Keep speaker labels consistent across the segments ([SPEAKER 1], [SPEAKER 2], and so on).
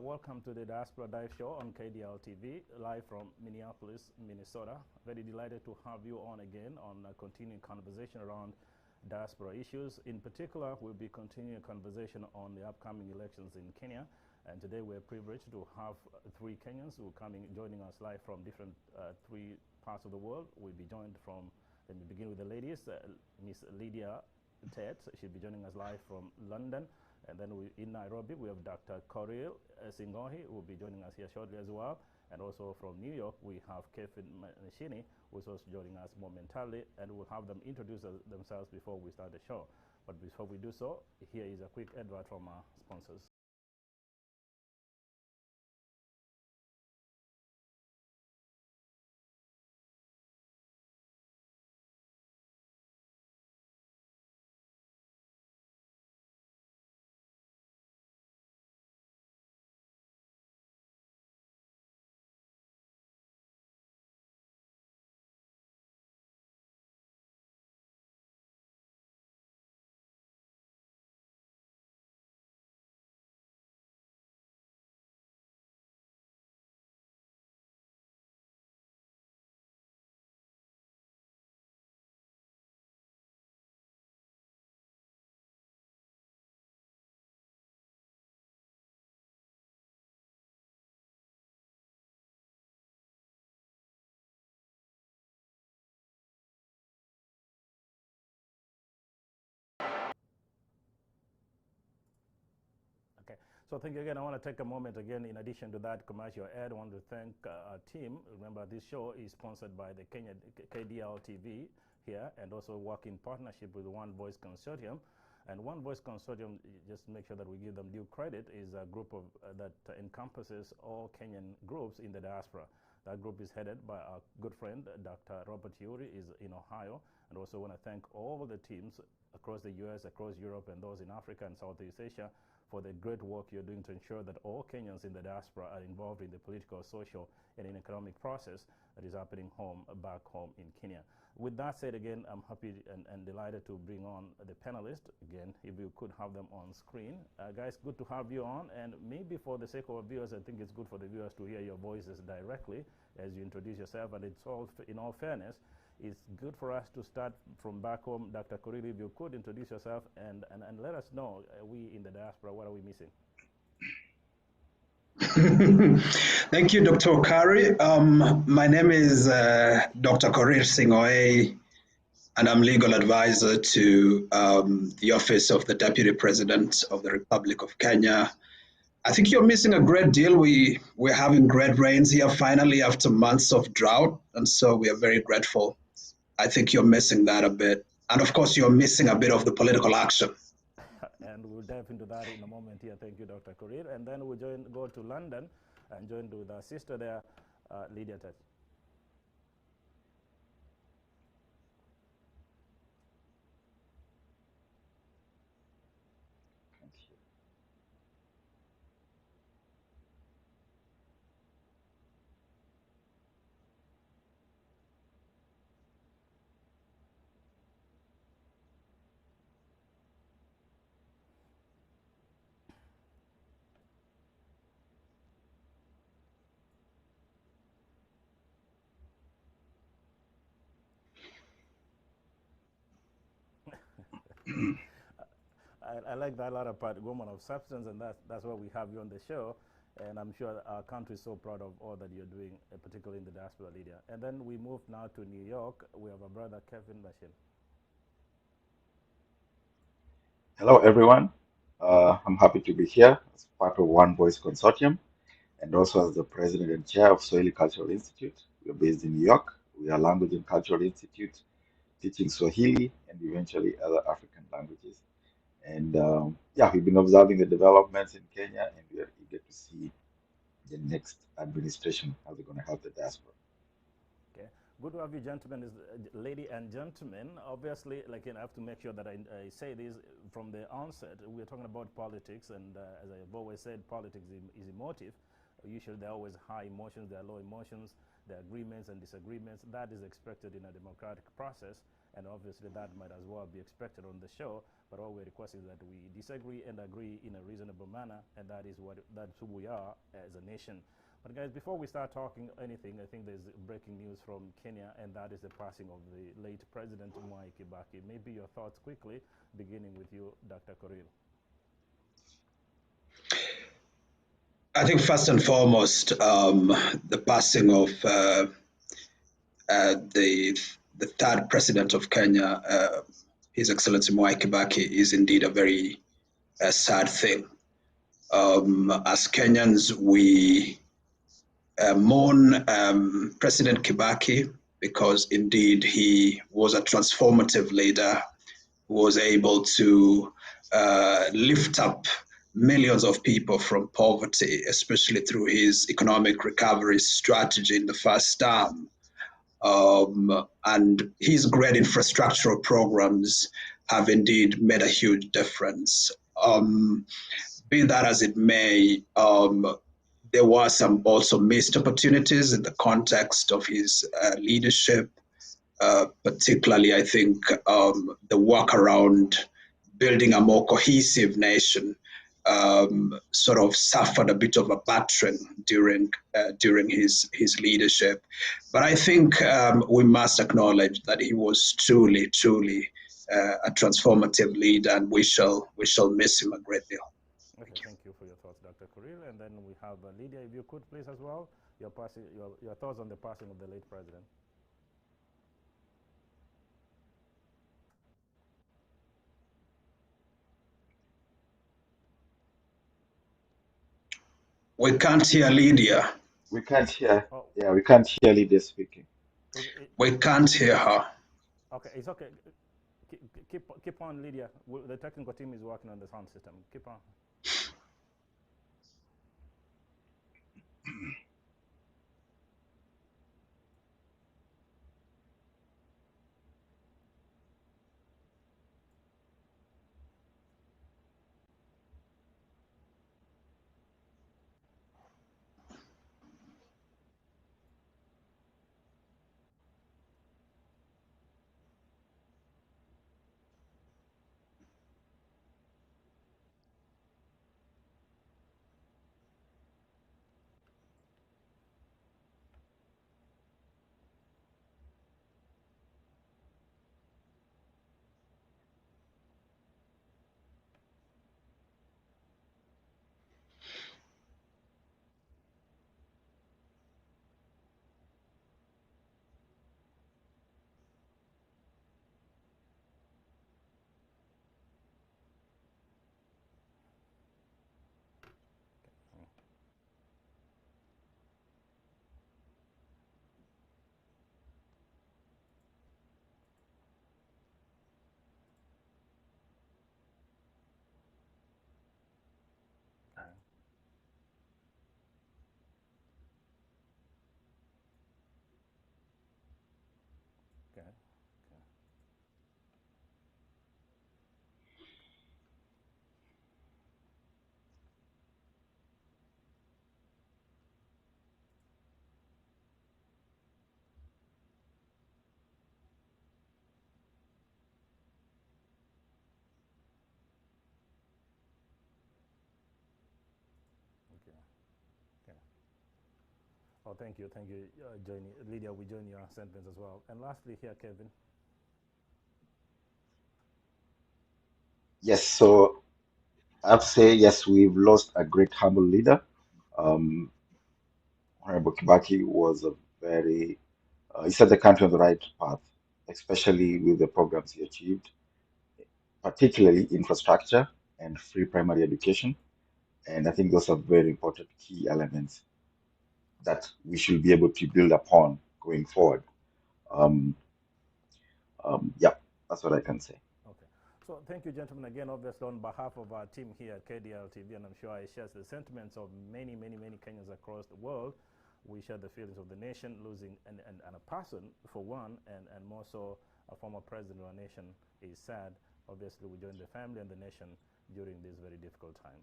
[SPEAKER 1] Welcome to the Diaspora Dive Show on KDL TV, live from Minneapolis, Minnesota. Very delighted to have you on again on a continuing conversation around diaspora issues. In particular, we'll be continuing a conversation on the upcoming elections in Kenya. And today we're privileged to have three Kenyans who are joining us live from different three parts of the world. We'll be joined from, let me begin with the ladies, Miss Lydia Tet. She'll be joining us live from London. And then in Nairobi, we have Dr. Korir Singohi, who will be joining us here shortly as well. And also from New York, we have Kevin Mashini, who's also joining us momentarily. And we'll have them introduce themselves before we start the show. But before we do so, here is a quick advert from our sponsors. Okay, so thank you again. I want to take a moment again, in addition to that commercial ad, I want to thank our team. Remember, this show is sponsored by the KDL TV here, and also work in partnership with One Voice Consortium. And One Voice Consortium, just make sure that we give them due credit, is a group of that encompasses all Kenyan groups in the diaspora. That group is headed by our good friend, Dr. Robert Yuri, is in Ohio. And also want to thank all the teams across the U.S., across Europe, and those in Africa and Southeast Asia for the great work you're doing to ensure that all Kenyans in the diaspora are involved in the political, social, and economic process that is happening back home in Kenya. With that said, again, I'm happy and delighted to bring on the panelists. Again, if you could have them on screen. Guys, good to have you on. And maybe for the sake of our viewers, I think it's good for the viewers to hear your voices directly as you introduce yourself. And it's all, in all fairness, it's good for us to start from back home. Dr. Korir, if you could introduce yourself and let us know, we in the diaspora, what are we missing?
[SPEAKER 2] Thank you, Dr. Okari. My name is Dr. Korir Singoe, and I'm legal advisor to the Office of the Deputy President of the Republic of Kenya. I think you're missing a great deal. We're having great rains here finally after months of drought, and so we are very grateful. I think you're missing that a bit. And of course, you're missing a bit of the political action.
[SPEAKER 1] And we'll dive into that in a moment here. Thank you, Dr. Korir. And then we'll go to London and join with our sister there, Lydia Tet. I like that latter part, woman of substance, and that's why we have you on the show. And I'm sure our country is so proud of all that you're doing, particularly in the diaspora, Lydia. And then we move now to New York. We have our brother, Kevin Mashini.
[SPEAKER 3] Hello, everyone. I'm happy to be here as part of One Voice Consortium and also as the president and chair of Swahili Cultural Institute. We're based in New York. We are a language and cultural institute teaching Swahili and eventually other African languages. And yeah, we've been observing the developments in Kenya, and we are eager to see the next administration, how they're going to help the diaspora.
[SPEAKER 1] Okay, good to have you, gentlemen, lady and gentlemen. Obviously, like, I have to make sure that I say this from the onset. We're talking about politics, and as I've always said, politics is emotive. Usually there are always high emotions, there are low emotions. the agreements and disagreements. That is expected in a democratic process, and obviously that might as well be expected on the show. But all we request is that we disagree and agree in a reasonable manner, and that's who we are as a nation. But guys, before we start talking anything, I think there's breaking news from Kenya, and that is the passing of the late President Mwai Kibaki. Maybe your thoughts quickly, beginning with you, Dr. Korir.
[SPEAKER 2] I think first and foremost, the passing of the third president of Kenya, His Excellency Mwai Kibaki, is indeed a very sad thing. As Kenyans, we mourn President Kibaki because indeed he was a transformative leader who was able to lift up millions of people from poverty, especially through his economic recovery strategy in the first term. And his great infrastructural programs have indeed made a huge difference. Be that as it may, there were some also missed opportunities in the context of his leadership. Particularly, I think the work around building a more cohesive nation sort of suffered a bit of a battering during his leadership. But I think we must acknowledge that he was truly a transformative leader, and we shall miss him a great deal.
[SPEAKER 1] Okay, thank you for your thoughts, Dr. Korir. And then we have Lydia, if you could please as well, your thoughts on the passing of the late president.
[SPEAKER 2] We can't hear Lydia.
[SPEAKER 3] We can't hear.
[SPEAKER 1] Oh,
[SPEAKER 3] Yeah, we can't hear Lydia speaking.
[SPEAKER 2] We can't hear her.
[SPEAKER 1] Okay, it's okay. Keep on, Lydia. The technical team is working on the sound system. Keep on. Okay. Okay. Okay. Oh, thank you, Lydia. We join your sentence as well. And lastly, here, Kevin.
[SPEAKER 3] Yes, so I have to say, yes, we've lost a great humble leader. Um, Honorable Kibaki was a very, he set the country on the right path, especially with the programs he achieved, particularly infrastructure and free primary education. And I think those are very important key elements that we should be able to build upon going forward. Um, yeah, that's what I can say.
[SPEAKER 1] Okay. So thank you, gentlemen, again, obviously, on behalf of our team here at KDL TV, and I'm sure I share the sentiments of many Kenyans across the world. We share the feelings of the nation losing and a person, for one, and more so a former president of our nation is sad. Obviously, we join the family and the nation during this very difficult time.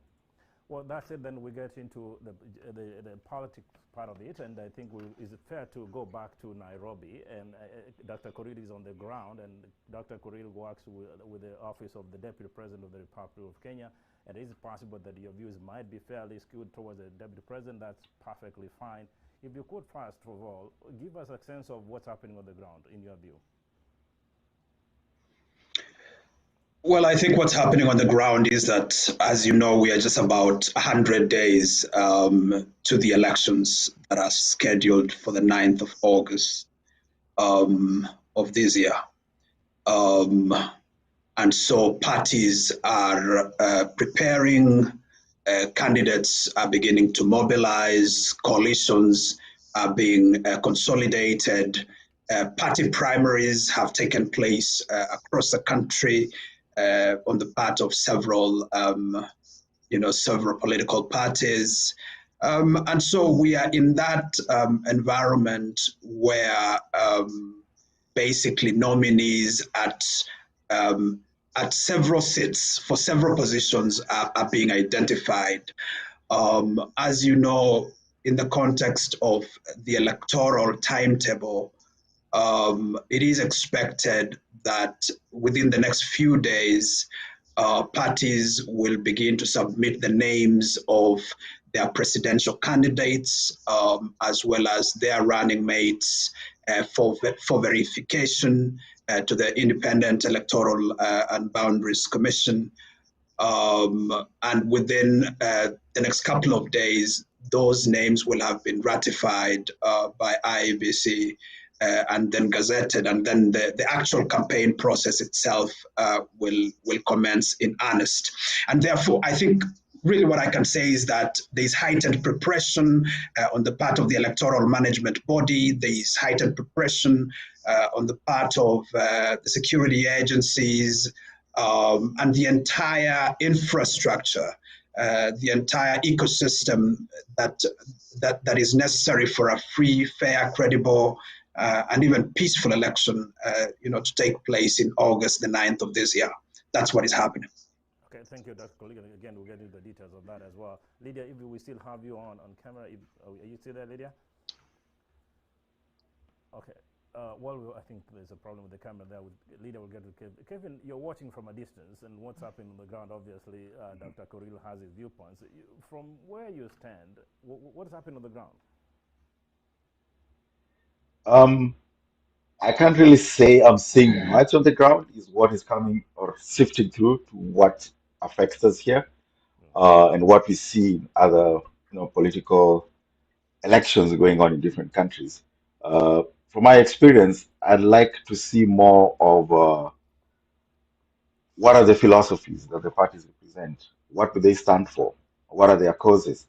[SPEAKER 1] Well, that's it. Then we get into the politics part of it, and I think is it fair to go back to Nairobi? And Dr. Korir is on the ground, and Dr. Korir works with the Office of the Deputy President of the Republic of Kenya. And it is possible that your views might be fairly skewed towards the Deputy President. That's perfectly fine. If you could first of all give us a sense of what's happening on the ground in your view.
[SPEAKER 2] Well, I think what's happening on the ground is that, as you know, we are just about 100 days to the elections that are scheduled for the 9th of August of this year. And so parties are preparing, candidates are beginning to mobilize, coalitions are being consolidated, party primaries have taken place across the country. On the part of several, several political parties. And so we are in that environment where basically nominees at several seats for several positions are being identified. As you know, in the context of the electoral timetable, it is expected that within the next few days, parties will begin to submit the names of their presidential candidates as well as their running mates for verification to the Independent Electoral and Boundaries Commission. And within the next couple of days, those names will have been ratified by IEBC and then gazetted, and then the actual campaign process itself will commence in earnest. And therefore, I think really what I can say is that there's heightened preparation on the part of the electoral management body. There's heightened preparation on the part of the security agencies and the entire infrastructure, the entire ecosystem that is necessary for a free, fair, credible, and even peaceful election, to take place in August the 9th of this year. That's what is happening.
[SPEAKER 1] Okay, thank you, Dr. Colleague. Again, we'll get into the details of that as well. Lydia, if we still have you on camera, are you still there, Lydia? Okay. I think there's a problem with the camera there. Lydia will get to Kevin. Kevin, you're watching from a distance, and what's happening on the ground, obviously, Dr. Korir has his viewpoints. From where you stand, what is happening on the ground?
[SPEAKER 3] I can't really say I'm seeing much on the ground. Is what is coming or sifting through to what affects us here, and what we see in other, political elections going on in different countries. From my experience, I'd like to see more of what are the philosophies that the parties represent? What do they stand for? What are their causes?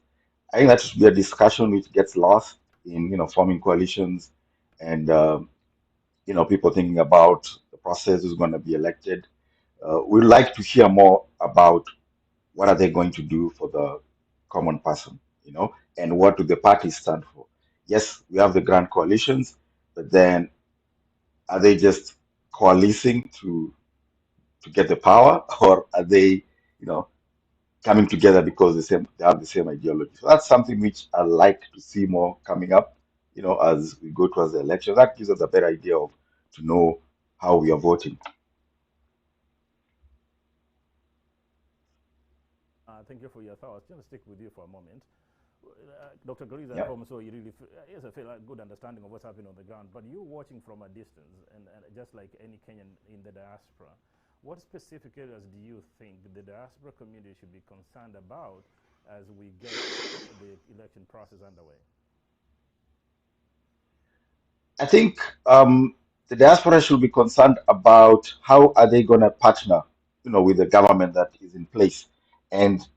[SPEAKER 3] I think that should be a discussion which gets lost in, forming coalitions and, people thinking about the process who's going to be elected. We'd like to hear more about what are they going to do for the common person, and what do the parties stand for? Yes, we have the grand coalitions, but then are they just coalescing to get the power, or are they, coming together because they have the same ideology? So that's something which I like to see more coming up, as we go towards the election. That gives us a better idea of to know how we are voting.
[SPEAKER 1] Thank you for your thoughts. Just stick with you for a moment. Dr. Goriza
[SPEAKER 3] Yeah.
[SPEAKER 1] at home, so you really has a good understanding of what's happening on the ground. But you watching from a distance, and just like any Kenyan in the diaspora, what specific areas do you think the diaspora community should be concerned about as we get the election process underway?
[SPEAKER 3] I think the diaspora should be concerned about how are they going to partner, with the government that is in place. And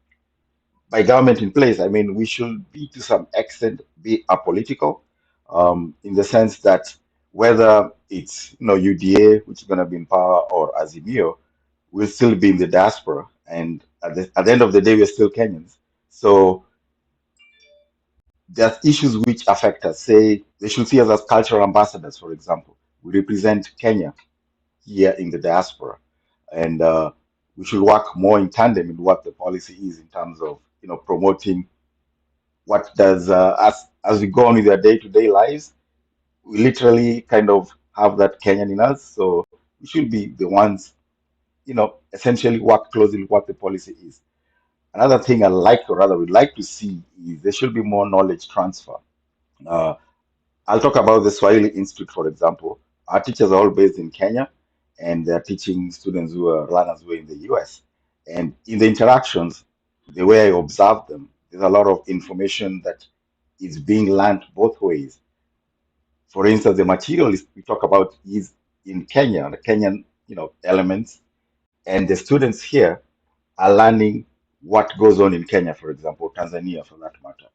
[SPEAKER 3] by government in place, I mean we should be to some extent be apolitical, in the sense that whether it's UDA, which is going to be in power, or Azimio, we'll still be in the diaspora, and at the end of the day, we're still Kenyans. So there's issues which affect us. Say they should see us as cultural ambassadors, for example. We represent Kenya here in the diaspora, and we should work more in tandem in what the policy is in terms of promoting what does as we go on with our day-to-day lives, we literally kind of have that Kenyan in us. So we should be the ones, essentially work closely with what the policy is. Another thing I like, or rather would like to see, is there should be more knowledge transfer. Uh, I'll talk about the Swahili Institute, for example. Our teachers are all based in Kenya, and they're teaching students who are learners who are in the US. And in the interactions, the way I observe them, there's a lot of information that is being learned both ways. For instance, the material we talk about is in Kenya, the Kenyan, elements, and the students here are learning what goes on in Kenya, for example, Tanzania, for that matter.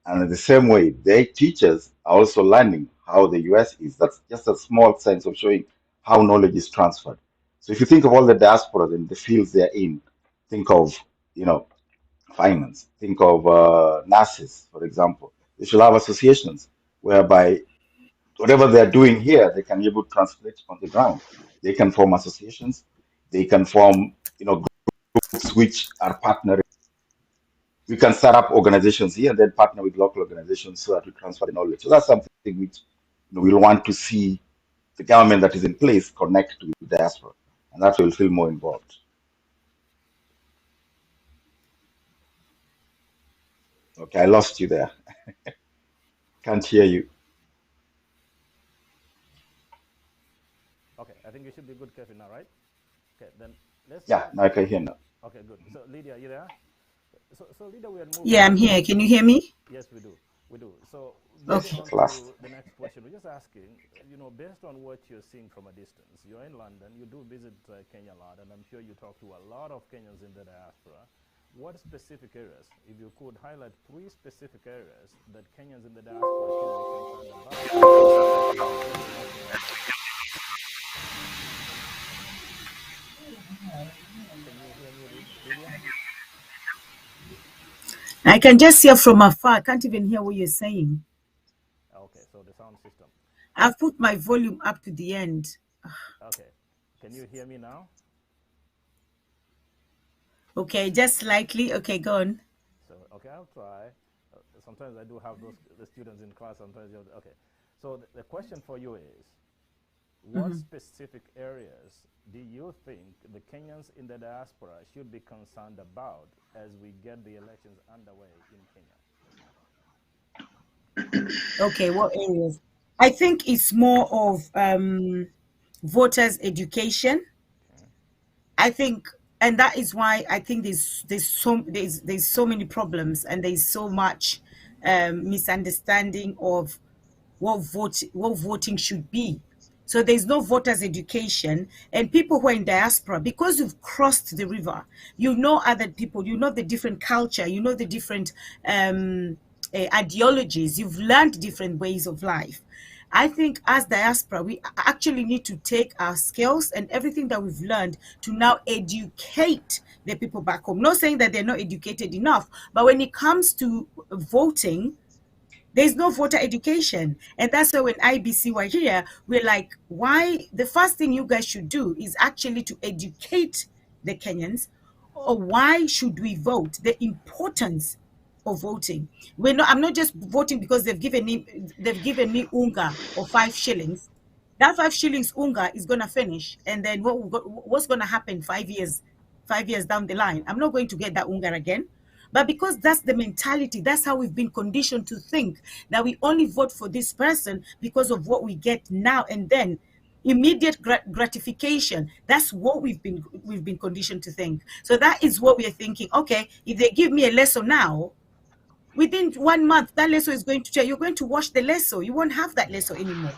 [SPEAKER 3] And in the same way, their teachers are also learning how the US is. That's just a small sense of showing how knowledge is transferred. So if you think of all the diasporas and the fields they're in, think of, finance, think of nurses, for example. They should have associations whereby whatever they're doing here, they can be able to translate on the ground. They can form associations. They can form, groups which are partnering. We can set up organizations here and then partner with local organizations so that we transfer the knowledge. So that's something which we'll want to see the government that is in place connect to the diaspora, and that will feel more involved. Okay, I lost you there. Can't hear you.
[SPEAKER 1] Okay, I think you should be good, Kevin, now, right? Okay, then let's.
[SPEAKER 3] Yeah, now I can hear now.
[SPEAKER 1] Okay, good. So, Lydia, are you there? So Lydia, we are moving.
[SPEAKER 4] Yeah, I'm here. Can you hear me?
[SPEAKER 1] Yes, we do. We do. So,
[SPEAKER 4] Okay.
[SPEAKER 1] moving on to the next question, we're just asking, based on what you're seeing from a distance, you're in London, you do visit Kenya a lot, and I'm sure you talk to a lot of Kenyans in the diaspora. What specific areas, if you could highlight 3 specific areas that Kenyans in the diaspora should be concerned about?
[SPEAKER 4] I can just hear from afar. I can't even hear what you're saying.
[SPEAKER 1] Okay, so the sound system.
[SPEAKER 4] I've put my volume up to the end.
[SPEAKER 1] Okay, can you hear me now?
[SPEAKER 4] Okay, just slightly. Okay, go on.
[SPEAKER 1] So, okay, I'll try. Sometimes I do have the students in class. Sometimes okay. So the question for you is, what specific areas do you think the Kenyans in the diaspora should be concerned about as we get the elections underway in Kenya?
[SPEAKER 4] Okay, what areas? I think it's more of voters' education.
[SPEAKER 1] Okay.
[SPEAKER 4] I think, and that is why I think there's so many problems, and there's so much misunderstanding of what voting should be. So there's no voters' education, and people who are in diaspora, because you've crossed the river, you know other people, you know the different culture, you know the different ideologies, you've learned different ways of life. I think as diaspora, we actually need to take our skills and everything that we've learned to now educate the people back home. Not saying that they're not educated enough, but when it comes to voting, there's no voter education. And that's why when IBC were here, we're like, why? The first thing you guys should do is actually to educate the Kenyans, or why should we vote? The importance of voting. I'm not just voting because they've given me unga or 5 shillings. That 5 shillings unga is gonna finish, and then what's gonna happen 5 years down the line? I'm not going to get that unga again. But because that's the mentality, that's how we've been conditioned to think, that we only vote for this person because of what we get now and then. Immediate gratification. That's what we've been conditioned to think. So that is what we are thinking. Okay, if they give me a lesson now, within 1 month, that lesson is going to change. You're going to wash the lesson. You won't have that lesson anymore.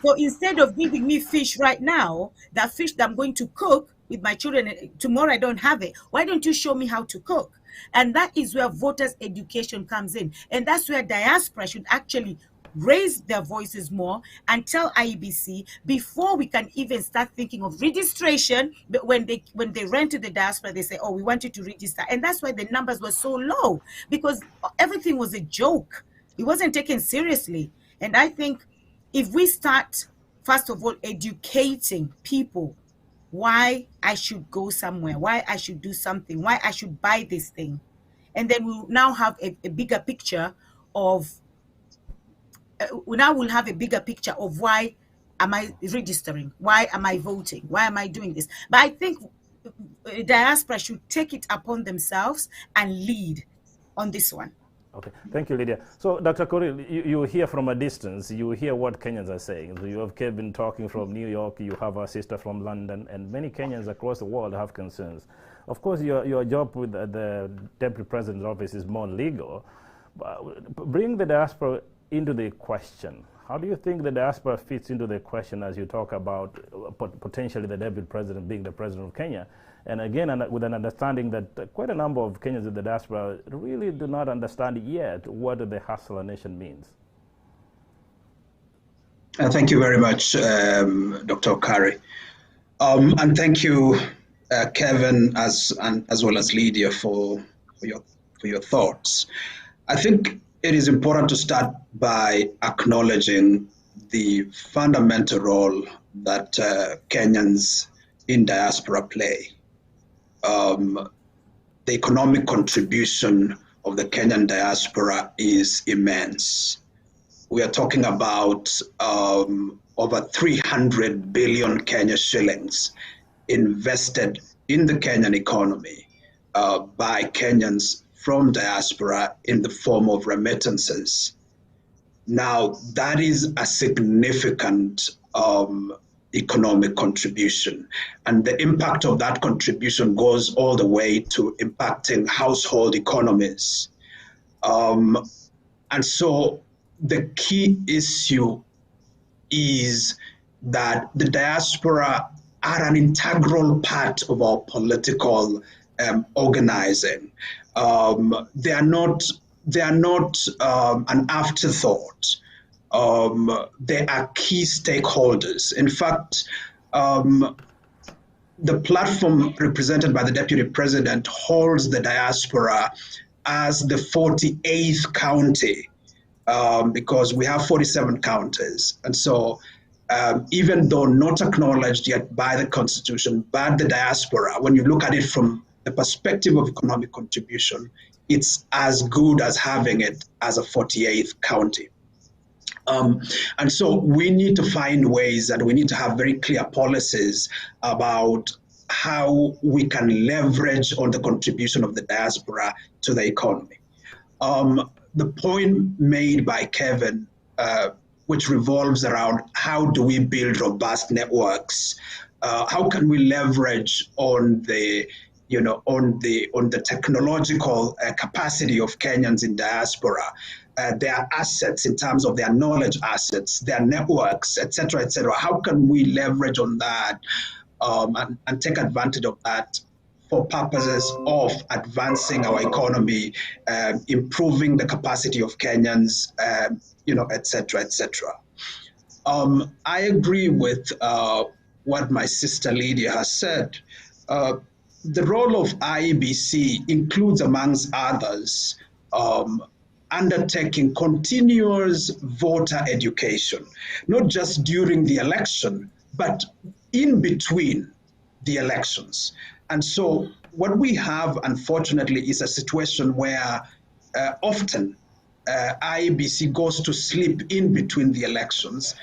[SPEAKER 4] So instead of giving me fish right now, that fish that I'm going to cook with my children, tomorrow I don't have it. Why don't you show me how to cook? And that is where voters' education comes in. And that's where diaspora should actually raise their voices more and tell IEBC before we can even start thinking of registration. But when they ran to the diaspora, they say, oh, we want you to register. And that's why the numbers were so low, because everything was a joke. It wasn't taken seriously. And I think if we start, first of all, educating people why I should go somewhere, why I should do something, why I should buy this thing, and then we'll now have a bigger picture of now we'll have a bigger picture of why am I registering, why am I voting, why am I doing this. But I think diaspora should take it upon themselves and lead on this one.
[SPEAKER 1] Okay, thank you, Lydia. So, Dr. Korir, you hear from a distance, you hear what Kenyans are saying. So you have Kevin talking from New York, you have our sister from London, and many Kenyans across the world have concerns. Of course, your job with the Deputy President's office is more legal. But bring the diaspora into the question. How do you think the diaspora fits into the question as you talk about potentially the Deputy President being the President of Kenya? And again, with an understanding that quite a number of Kenyans in the diaspora really do not understand yet what the Hustler Nation means.
[SPEAKER 2] Thank you very much, Dr. Okari. And thank you, Kevin, as well as Lydia, for your thoughts. I think it is important to start by acknowledging the fundamental role that Kenyans in diaspora play. The economic contribution of the Kenyan diaspora is immense. We are talking about over 300 billion Kenya shillings invested in the Kenyan economy by Kenyans from diaspora in the form of remittances. Now, that is a significant economic contribution, and the impact of that contribution goes all the way to impacting household economies. And so the key issue is that the diaspora are an integral part of our political organizing. They are not an afterthought. They are key stakeholders. In fact, the platform represented by the Deputy President holds the diaspora as the 48th county, because we have 47 counties. And so even though not acknowledged yet by the Constitution, but the diaspora, when you look at it from the perspective of economic contribution, it's as good as having it as a 48th county. And so we need to find ways, and we need to have very clear policies about how we can leverage on the contribution of the diaspora to the economy. The point made by Kevin, which revolves around how do we build robust networks? How can we leverage on the technological capacity of Kenyans in diaspora, their assets in terms of their knowledge assets, their networks, et cetera, et cetera. How can we leverage on that and take advantage of that for purposes of advancing our economy, improving the capacity of Kenyans, et cetera, et cetera. I agree with what my sister Lydia has said. The role of IEBC includes, amongst others, undertaking continuous voter education, not just during the election, but in between the elections. And so what we have, unfortunately, is a situation where often IEBC goes to sleep in between the elections,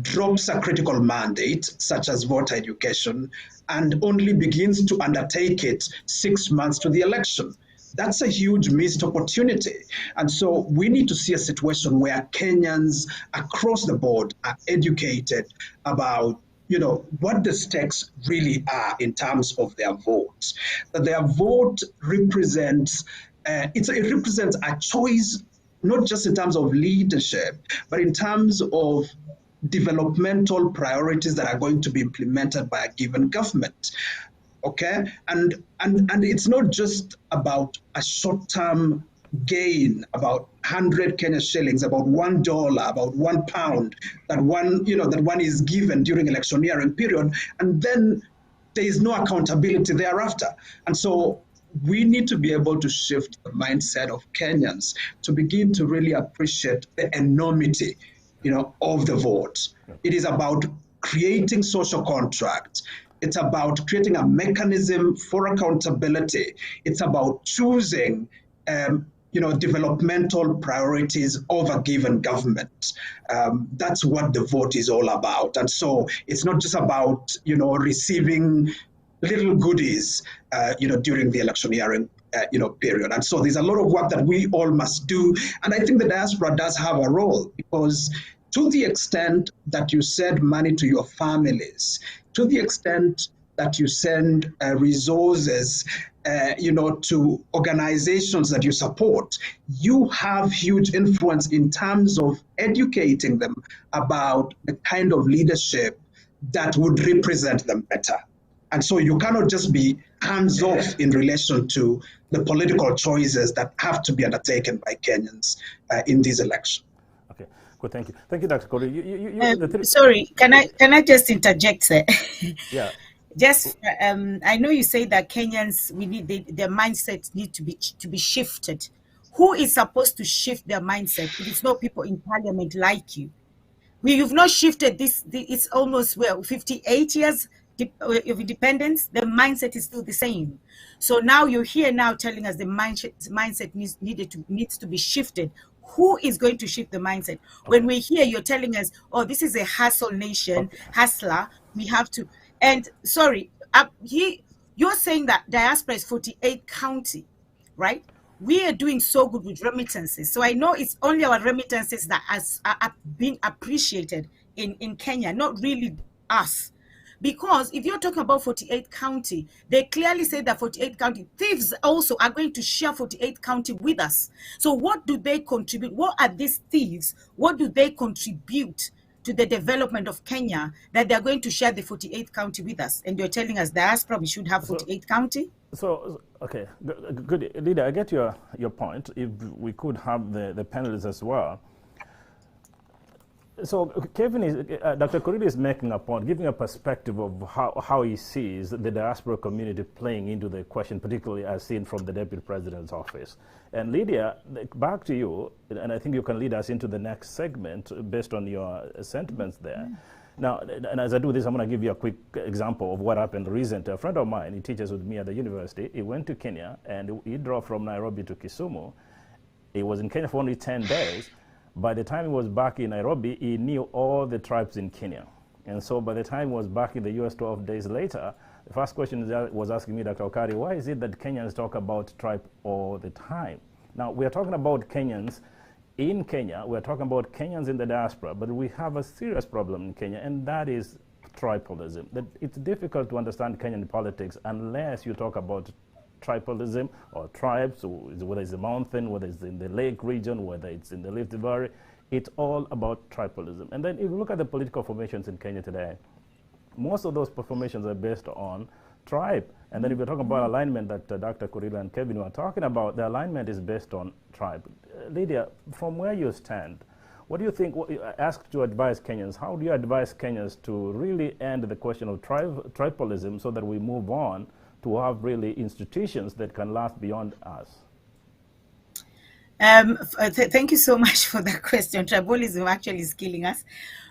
[SPEAKER 2] drops a critical mandate, such as voter education, and only begins to undertake it 6 months to the election. That's a huge missed opportunity. And so we need to see a situation where Kenyans across the board are educated about what the stakes really are in terms of their vote. That their vote represents, it represents a choice, not just in terms of leadership, but in terms of developmental priorities that are going to be implemented by a given government. Okay, and it's not just about a short-term gain, about 100 Kenya shillings, about $1, about £1 that one is given during electioneering period, and then there is no accountability thereafter. And so we need to be able to shift the mindset of Kenyans to begin to really appreciate the enormity, of the vote. It is about creating social contract. It's about creating a mechanism for accountability. It's about choosing developmental priorities over given government. That's what the vote is all about. And so it's not just about, receiving little goodies, during the electioneering, period. And so there's a lot of work that we all must do. And I think the diaspora does have a role, because to the extent that you send money to your families, to the extent that you send resources, to organizations that you support, you have huge influence in terms of educating them about the kind of leadership that would represent them better. And so you cannot just be hands off in relation to the political choices that have to be undertaken by Kenyans in this election.
[SPEAKER 1] Okay, good, thank you. Thank you, Dr. Corey.
[SPEAKER 4] Sorry, can I just interject, sir?
[SPEAKER 1] Yeah.
[SPEAKER 4] Just, I know you say that Kenyans, their mindset need to be shifted. Who is supposed to shift their mindset if it's not people in parliament like you? You've not shifted this. It's almost 58 years of independence. The mindset is still the same. So now you're here now telling us the mindset needs to be shifted. Who is going to shift the mindset? When we're here, you're telling us, oh, this is a hustle nation, hustler. We have to. And sorry, you're saying that diaspora is 48 county, right? We are doing so good with remittances. So I know it's only our remittances that are being appreciated in Kenya, not really us. Because if you're talking about 48 county, they clearly say that 48 county thieves also are going to share 48 county with us. So what do they contribute? What are these thieves? What do they contribute to the development of Kenya that they're going to share the 48 county with us? And you're telling us diaspora, we should have 48 county?
[SPEAKER 1] So, okay, good. Leader, I get your point. If we could have the panelists as well. So Dr. Korir is making a point, giving a perspective of how he sees the diaspora community playing into the question, particularly as seen from the Deputy President's office. And Lydia, back to you, and I think you can lead us into the next segment based on your sentiments there. Now, and as I do this, I'm going to give you a quick example of what happened recently. A friend of mine, he teaches with me at the university, he went to Kenya, and he drove from Nairobi to Kisumu. He was in Kenya for only 10 days. By the time he was back in Nairobi, he knew all the tribes in Kenya. And so by the time he was back in the US 12 days later, the first question was asking me, Dr. Okari, why is it that Kenyans talk about tribe all the time? Now, we are talking about Kenyans in Kenya. We are talking about Kenyans in the diaspora, but we have a serious problem in Kenya, and that is tribalism. That it's difficult to understand Kenyan politics unless you talk about tribalism or tribes, whether it's the mountain, whether it's in the lake region, whether it's in the Rift Valley. It's all about tribalism. And then if you look at the political formations in Kenya today, most of those formations are based on tribe. And then if you're talking about alignment that Dr. Kurila and Kevin were talking about, the alignment is based on tribe. Lydia, from where you stand, what do you think, ask to advise Kenyans, how do you advise Kenyans to really end the question of tribalism so that we move on to have really institutions that can last beyond us?
[SPEAKER 4] Thank you so much for that question. Tribalism actually is killing us.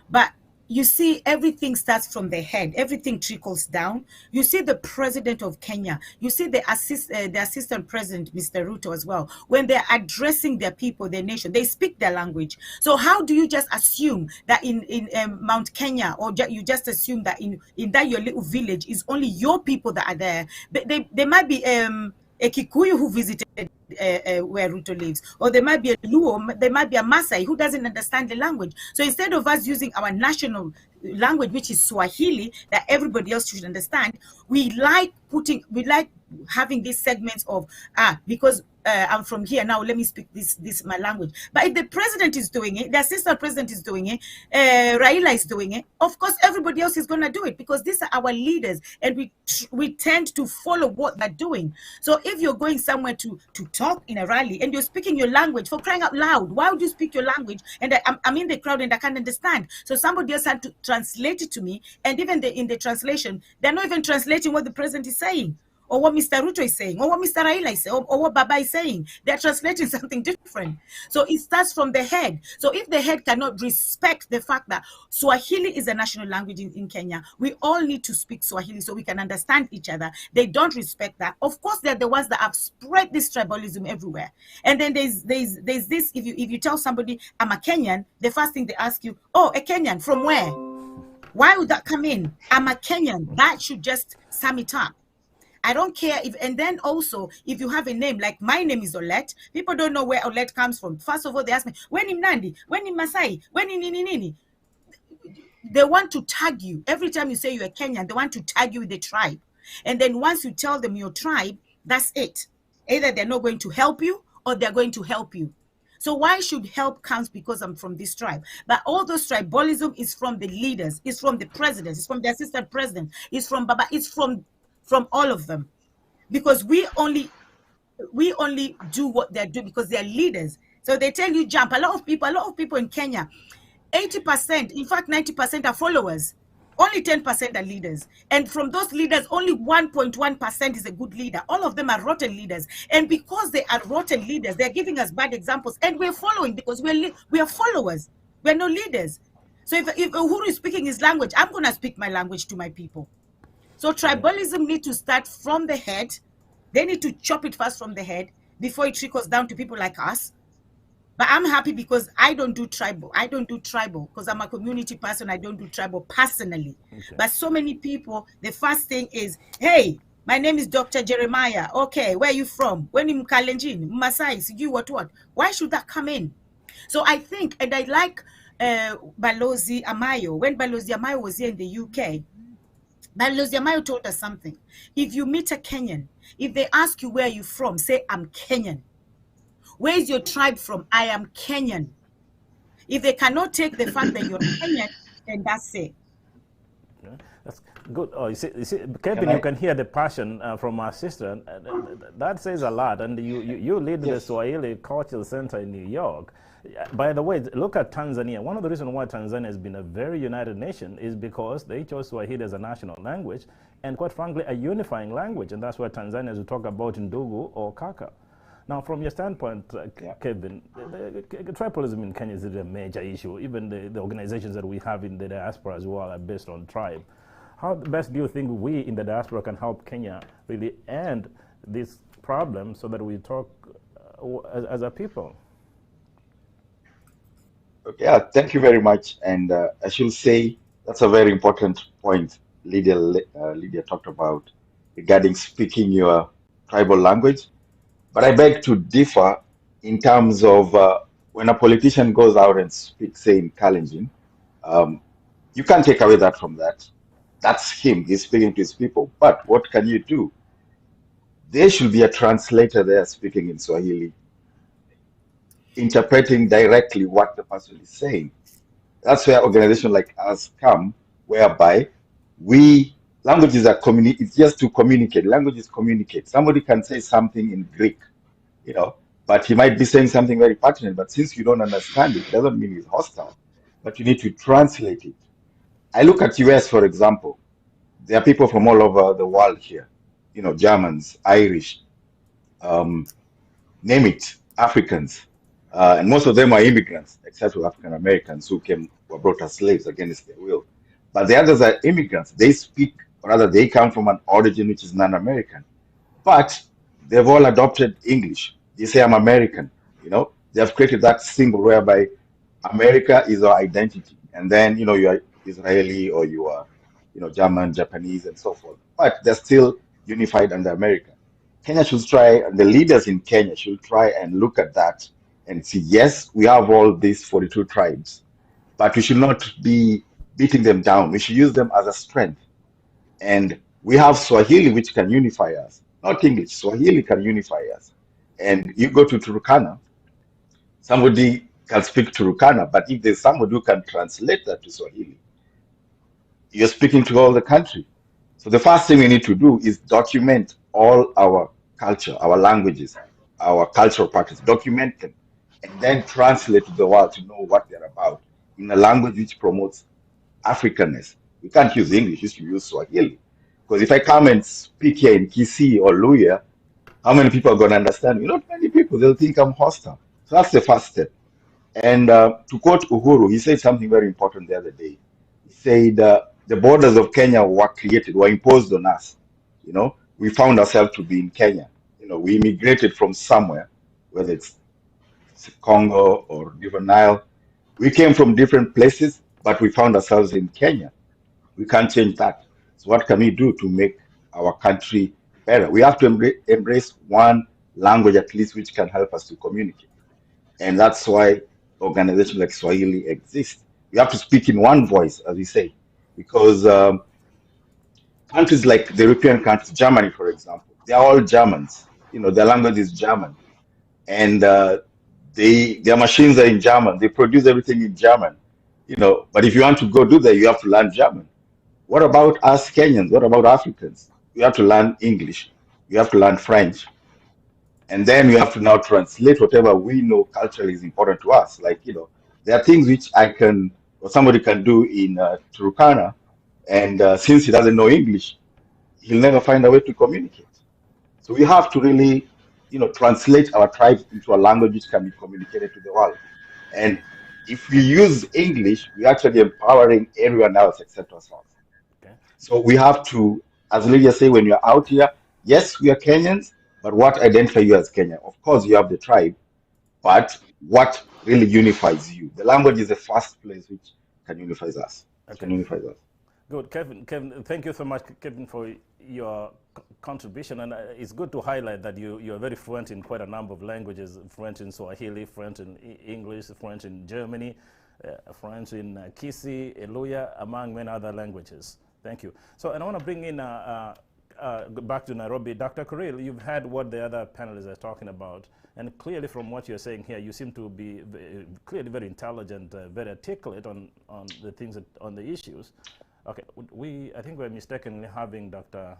[SPEAKER 4] But you see, everything starts from the head. Everything trickles down. You see the president of Kenya. You see the assistant president, Mr. Ruto, as well. When they're addressing their people, their nation, they speak their language. So how do you just assume that in Mount Kenya, or you just assume that in that your little village is only your people that are there? They might be a Kikuyu who visited where Ruto lives, or there might be a Luo, there might be a Maasai who doesn't understand the language. So instead of us using our national language, which is Swahili, that everybody else should understand, we like having these segments of because I'm from here now, let me speak this my language. But if the president is doing it, the assistant president is doing it, Raila is doing it, of course everybody else is going to do it, because these are our leaders, and we tend to follow what they're doing. So if you're going somewhere to talk in a rally and you're speaking your language, for crying out loud, why would you speak your language? And I'm in the crowd and I can't understand. So somebody else had to translate it to me, and even in the translation, they're not even translating what the president is saying. or what Mr. Ruto is saying, or what Mr. Raila is saying, or what Baba is saying. They're translating something different. So it starts from the head. So if the head cannot respect the fact that Swahili is a national language in Kenya, we all need to speak Swahili so we can understand each other. They don't respect that. Of course, they're the ones that have spread this tribalism everywhere. And then there's this, if you tell somebody I'm a Kenyan, the first thing they ask you, oh, a Kenyan, from where? Why would that come in? I'm a Kenyan. That should just sum it up. I don't care if, and then also, if you have a name, like my name is Olette, people don't know where Olette comes from. First of all, they ask me, when in Nandi, when in Masai, when in Nini. They want to tag you. Every time you say you're a Kenyan, they want to tag you with the tribe. And then once you tell them your tribe, that's it. Either they're not going to help you or they're going to help you. So why should help comes because I'm from this tribe? But all those tribalism is from the leaders, it's from the presidents, it's from the assistant president, it's from Baba, it's from all of them. Because we only do what they're doing because they're leaders. So they tell you jump. A lot of people in Kenya, 80%, in fact 90% are followers. Only 10% are leaders. And from those leaders, only 1.1% is a good leader. All of them are rotten leaders. And because they are rotten leaders, they're giving us bad examples. And we're following because we are followers. We're no leaders. So if Uhuru is speaking his language, I'm going to speak my language to my people. So tribalism needs to start from the head. They need to chop it first from the head before it trickles down to people like us. But I'm happy because I don't do tribal. I don't do tribal because I'm a community person. I don't do tribal personally. Okay. But so many people, the first thing is, hey, my name is Dr. Jeremiah. Okay, where are you from? When in Kalenjin, Masai, you what? Why should that come in? So I think, and I like Balozi Amayo. When Balozi Amayo was here in the UK, Balozi Amayo told us something. If you meet a Kenyan, if they ask you where you're from, say, I'm Kenyan. Where is your tribe from? I am Kenyan. If they cannot take the fact that you're Kenyan, then that's it.
[SPEAKER 1] Okay. That's good. Oh, you see, Kevin, you can hear the passion from our sister. That says a lot. And you lead the Swahili Cultural Center in New York. By the way, look at Tanzania. One of the reasons why Tanzania has been a very united nation is because they chose Swahili as a national language and, quite frankly, a unifying language. And that's why Tanzanians will talk about Ndugu or Kaka. Now, from your standpoint, Kevin, the tribalism in Kenya is a major issue. Even the organizations that we have in the diaspora as well are based on tribe. How best do you think we in the diaspora can help Kenya really end this problem so that we talk as a people?
[SPEAKER 3] Yeah, thank you very much. And I should say that's a very important point Lydia talked about regarding speaking your tribal language. But I beg to differ in terms of when a politician goes out and speaks, say, in Kalenjin, you can't take away that from that. That's him. He's speaking to his people. But what can you do? There should be a translator there speaking in Swahili, interpreting directly what the person is saying. That's where organizations like us come, whereby languages are it's just to communicate. Languages communicate. Somebody can say something in Greek, but he might be saying something very pertinent, but since you don't understand it, doesn't mean he's hostile, but you need to translate it. I look at US, for example. There are people from all over the world here, Germans, Irish, name it, Africans, and most of them are immigrants, except for African Americans who were brought as slaves against their will. But the others are immigrants. They speak, or rather, they come from an origin which is non-American, but they've all adopted English. They say I'm American. They have created that symbol whereby America is our identity, and then you are Israeli or you are German, Japanese, and so forth. But they're still unified under America. Kenya should try, and the leaders in Kenya should try and look at that and see, yes, we have all these 42 tribes, but we should not be beating them down. We should use them as a strength. And we have Swahili, which can unify us. Not English. Swahili can unify us. And you go to Turkana, somebody can speak Turkana, but if there's somebody who can translate that to Swahili, you're speaking to all the country. So the first thing we need to do is document all our culture, our languages, our cultural practice, document them, and then translate to the world to know what they're about in a language which promotes Africanness. We can't use English, you should use Swahili. Because if I come and speak here in Kisii or Luya, how many people are going to understand me? Not many people. They'll think I'm hostile. So that's the first step. And to quote Uhuru, he said something very important the other day. He said the borders of Kenya were imposed on us. You know, we found ourselves to be in Kenya. You know, we immigrated from somewhere, whether it's Congo or River Nile. We came from different places, but we found ourselves in Kenya. We can't change that. So what can we do to make our country better? We have to embrace one language at least, which can help us to communicate. And that's why organizations like Swahili exist. We have to speak in one voice, as we say, because countries like the European countries, Germany, for example, they are all Germans. You know, their language is German, and their machines are in German. They produce everything in German. You know, but if you want to go do that, you have to learn German. What about us Kenyans? What about Africans? We have to learn English. We have to learn French. And then we have to now translate whatever we know culturally is important to us. Like, you know, there are things which I can, or somebody can do in Turkana, and since he doesn't know English, he'll never find a way to communicate. So we have to really, you know, translate our tribes into a language which can be communicated to the world. And if we use English, we're actually empowering everyone else except ourselves.
[SPEAKER 1] Okay.
[SPEAKER 3] So we have to, as Lydia say, when you're out here, yes, we are Kenyans, but what identifies you as Kenyan? Of course, you have the tribe, but what really unifies you? The language is the first place which can unify us.
[SPEAKER 1] Okay.
[SPEAKER 3] Can unify us.
[SPEAKER 1] Good, Kevin. Kevin, thank you so much, Kevin, for your contribution. And it's good to highlight that you're very fluent in quite a number of languages: French in Swahili, French in English, French in Germany, French in Kisii, Eluya, among many other languages. Thank you. So, and I want to bring in back to Nairobi, Dr. Kuril. You've heard what the other panelists are talking about, and clearly from what you're saying here, you seem to be clearly very intelligent, very articulate on the things on the issues. Okay, I think we're mistakenly having Dr.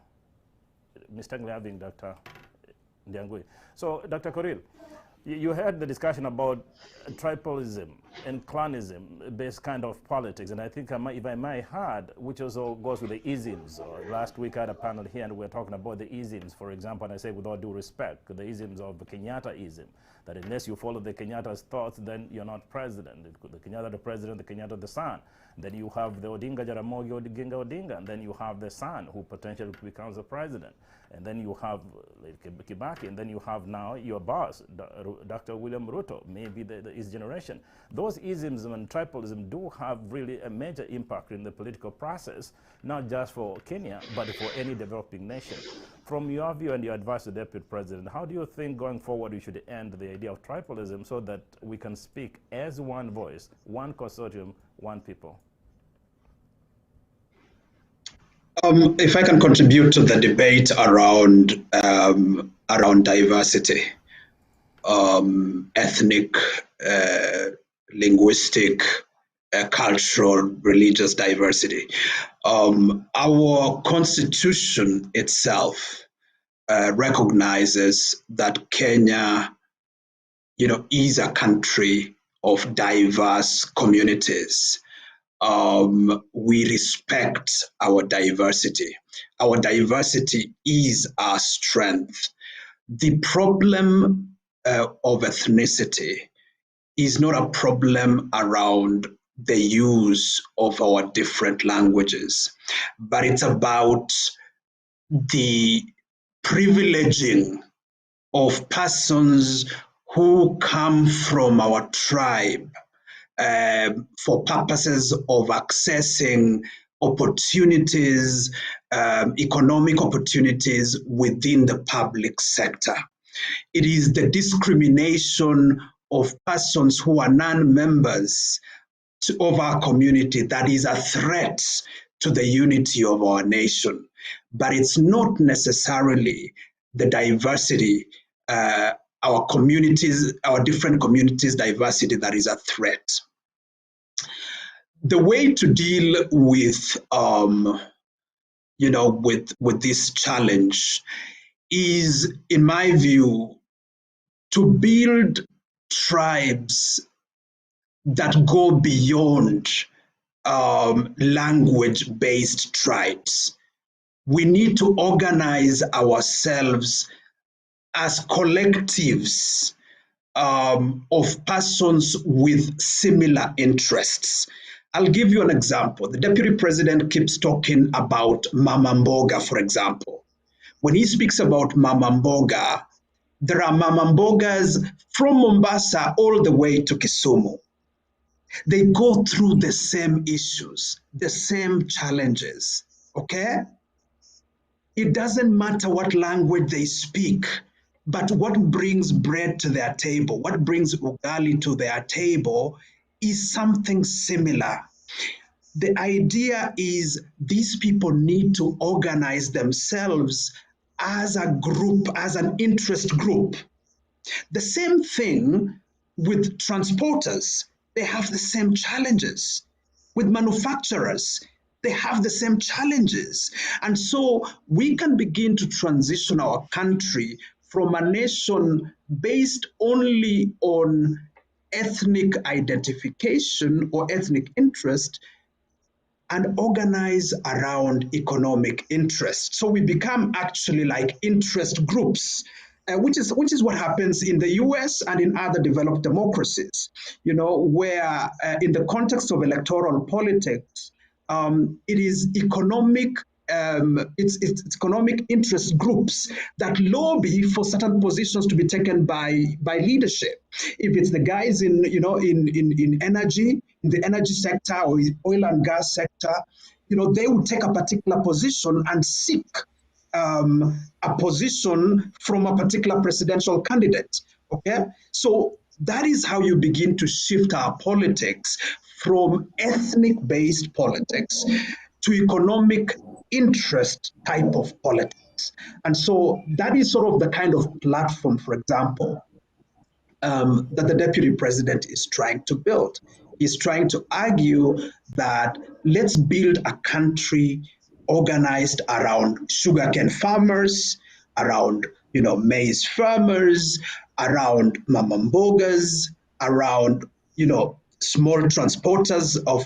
[SPEAKER 1] Ndiangui. So, Dr. Koril, you heard the discussion about tribalism and clanism-based kind of politics, and I think if I might add, which also goes with the isms. Last week I had a panel here, and we were talking about the isms, for example, and I say with all due respect, the isms of the Kenyatta-ism, that unless you follow the Kenyatta's thoughts, then you're not president. The Kenyatta the president, the Kenyatta the son. Then you have the Odinga Jaramogi Odinga, and then you have the son who potentially becomes the president. And then you have Kibaki, and then you have now your boss, Dr. William Ruto, maybe his generation. Those isms and tribalism do have really a major impact in the political process, not just for Kenya, but for any developing nation. From your view and your advice to the Deputy President, how do you think going forward we should end the idea of tribalism so that we can speak as one voice, one consortium, one people?
[SPEAKER 2] If I can contribute to the debate around diversity, ethnic, linguistic, cultural, religious diversity. Our constitution itself recognizes that Kenya, is a country of diverse communities. We respect our diversity. Our diversity is our strength. The problem of ethnicity is not a problem around the use of our different languages, but it's about the privileging of persons who come from our tribe for purposes of accessing opportunities, economic opportunities within the public sector. It is the discrimination of persons who are non-members of our community that is a threat to the unity of our nation. But it's not necessarily the diversity, our communities, our different communities' diversity that is a threat. The way to deal with, with this challenge is, in my view, to build tribes that go beyond language-based tribes. we need to organize ourselves as collectives of persons with similar interests. I'll give you an example. The deputy president keeps talking about Mama Mboga, for example. When he speaks about Mama Mboga, there are Mama Mbogas from Mombasa all the way to Kisumu. They go through the same issues, the same challenges, okay? It doesn't matter what language they speak, but what brings bread to their table, what brings ugali to their table is something similar. The idea is these people need to organize themselves as a group, as an interest group. The same thing with transporters. They have the same challenges. With manufacturers, they have the same challenges. And so we can begin to transition our country from a nation based only on ethnic identification or ethnic interest and organize around economic interest. So we become actually like interest groups, which is what happens in the US and in other developed democracies, where in the context of electoral politics, it is economic it's economic interest groups that lobby for certain positions to be taken by leadership. If it's the guys in energy, in the energy sector or oil and gas sector, they would take a particular position and seek a position from a particular presidential candidate. Okay, so that is how you begin to shift our politics from ethnic-based politics to economic interest type of politics. And so that is sort of the kind of platform, for example, that the deputy president is trying to build. He's trying to argue that let's build a country organized around sugarcane farmers, around maize farmers, around mamambogas, around small transporters of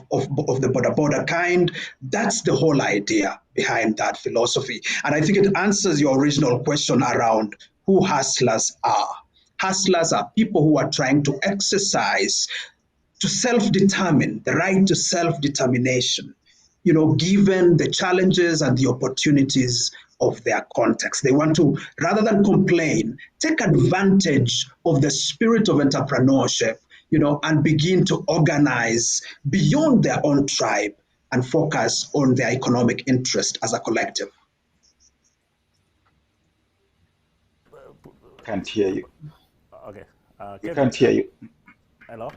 [SPEAKER 2] the border kind. That's the whole idea behind that philosophy. And I think it answers your original question around who hustlers are. Hustlers are people who are trying to exercise, to self-determine, the right to self-determination, given the challenges and the opportunities of their context. They want to, rather than complain, take advantage of the spirit of entrepreneurship, and begin to organize beyond their own tribe and focus on their economic interest as a collective.
[SPEAKER 3] Can't hear you.
[SPEAKER 1] Okay.
[SPEAKER 3] We can't hear you.
[SPEAKER 1] Hello?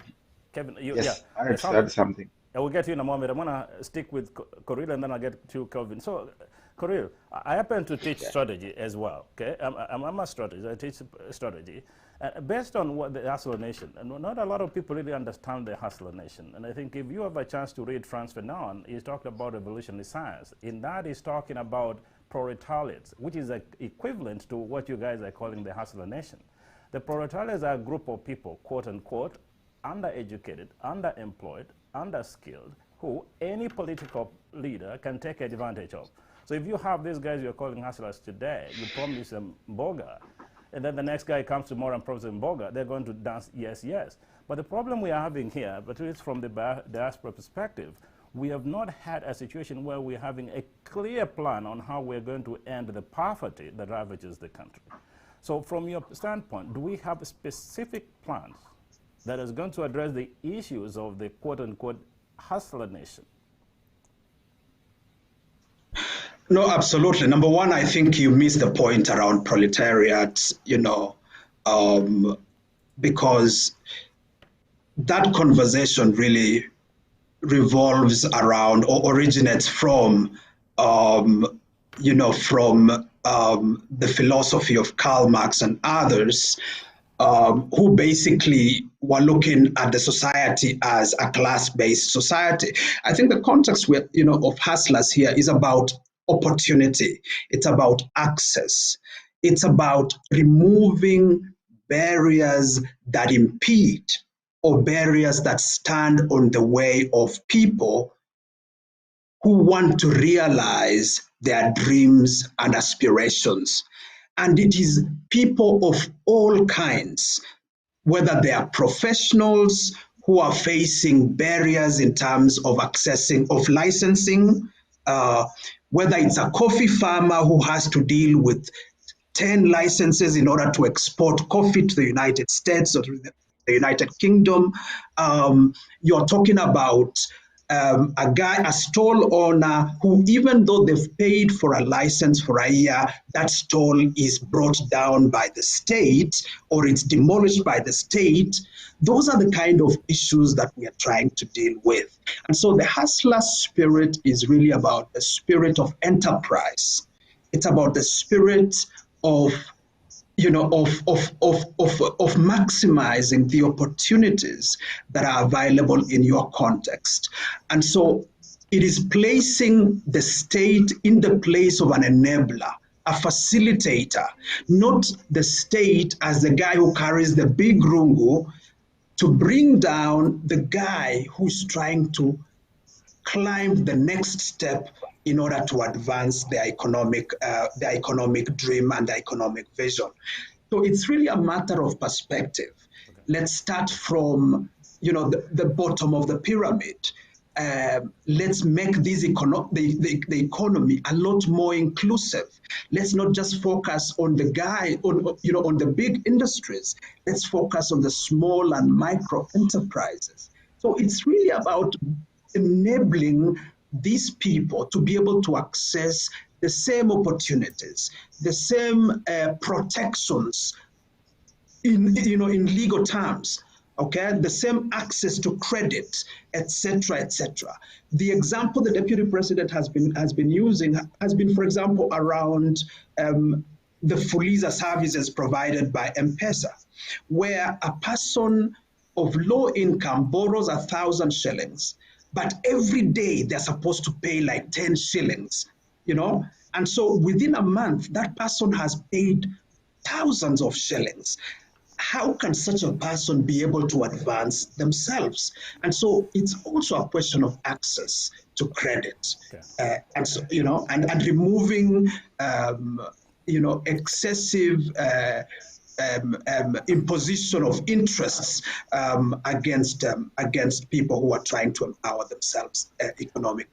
[SPEAKER 1] Kevin,
[SPEAKER 3] Yes,
[SPEAKER 1] yeah.
[SPEAKER 3] I had said something.
[SPEAKER 1] I will get you in a moment. I'm going to stick with Koril and then I'll get to Kelvin. So, Koril, I happen to teach strategy as well, okay? I'm a strategist. I teach strategy. Based on what the Hustler Nation, and not a lot of people really understand the Hustler Nation. And I think if you have a chance to read Frantz Fanon, he's talked about evolutionary science. In that, he's talking about proletariats, which is equivalent to what you guys are calling the Hustler Nation. The proletariats are a group of people, quote unquote, undereducated, underemployed, underskilled, who any political leader can take advantage of. So if you have these guys you're calling hustlers today, you promise them boga, and then the next guy comes tomorrow and promises them boga, they're going to dance yes, yes. But the problem we are having here, but it's from the diaspora perspective, we have not had a situation where we're having a clear plan on how we're going to end the poverty that ravages the country. So from your standpoint, do we have specific plans that is going to address the issues of the quote-unquote hustler nation?
[SPEAKER 2] No, absolutely. Number one, I think you missed the point around proletariat, because that conversation really revolves around or originates from, the philosophy of Karl Marx and others, who basically were looking at the society as a class-based society. I think the context of hustlers here is about opportunity. It's about access. It's about removing barriers that impede or barriers that stand on the way of people who want to realize their dreams and aspirations. And it is people of all kinds, whether they are professionals who are facing barriers in terms of accessing of licensing, whether it's a coffee farmer who has to deal with 10 licenses in order to export coffee to the United States or to the United Kingdom. You're talking about a stall owner who, even though they've paid for a license for a year, that stall is brought down by the state or it's demolished by the state. Those are the kind of issues that we are trying to deal with. And so the hustler spirit is really about the spirit of enterprise. It's about the spirit of of maximizing the opportunities that are available in your context. And so it is placing the state in the place of an enabler, a facilitator, not the state as the guy who carries the big rungu to bring down the guy who's trying to climb the next step in order to advance their economic dream and their economic vision. So it's really a matter of perspective. Okay. Let's start from the bottom of the pyramid. Let's make this the economy a lot more inclusive. Let's not just focus on the guy on the big industries. Let's focus on the small and micro enterprises. So it's really about enabling these people to be able to access the same opportunities, the same protections in legal terms, okay, the same access to credit, etc., etc. The example the Deputy President has been using has been, for example, around the Fuliza services provided by M-Pesa, where a person of low income borrows 1,000 shillings. But every day they're supposed to pay like 10 shillings, And so within a month, that person has paid thousands of shillings. How can such a person be able to advance themselves? And so it's also a question of access to credit. Okay. And so, and removing, excessive imposition of interests against people who are trying to empower themselves economically.